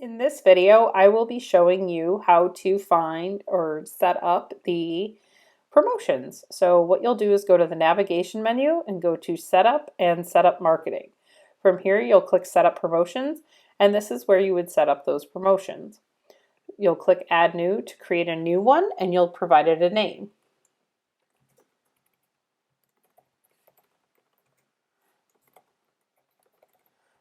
In this video, I will be showing you how to find or set up the promotions. So what you'll do is go to the navigation menu and go to Setup and Setup Marketing. From here, you'll click Setup Promotions, and this is where you would set up those promotions. You'll click Add New to create a new one, and you'll provide it a name.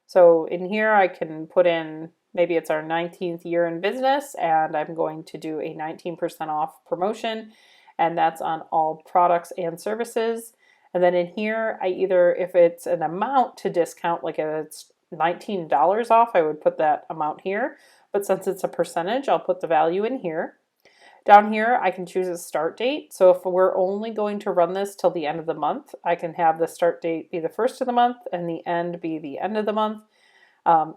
So in here, I can put in, maybe it's our 19th year in business, and I'm going to do a 19% off promotion, and that's on all products and services. And then in here, I either, if it's an amount to discount, like if it's $19 off, I would put that amount here. But since it's a percentage, I'll put the value in here. Down here, I can choose a start date. So if we're only going to run this till the end of the month, I can have the start date be the first of the month and the end be the end of the month.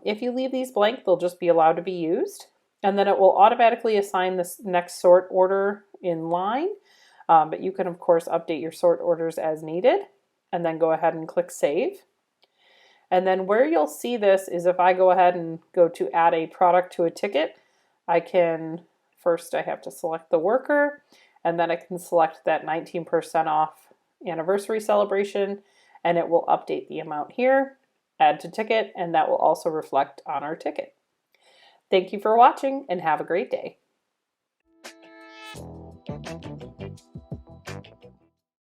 If you leave these blank, they'll just be allowed to be used. And then it will automatically assign this next sort order in line. But you can, of course, update your sort orders as needed. And then go ahead and click Save. And then where you'll see this is if I go ahead and go to add a product to a ticket, I can... First, I have to select the worker, and then I can select that 19% off anniversary celebration, and it will update the amount here, add to ticket, and that will also reflect on our ticket. Thank you for watching, and have a great day.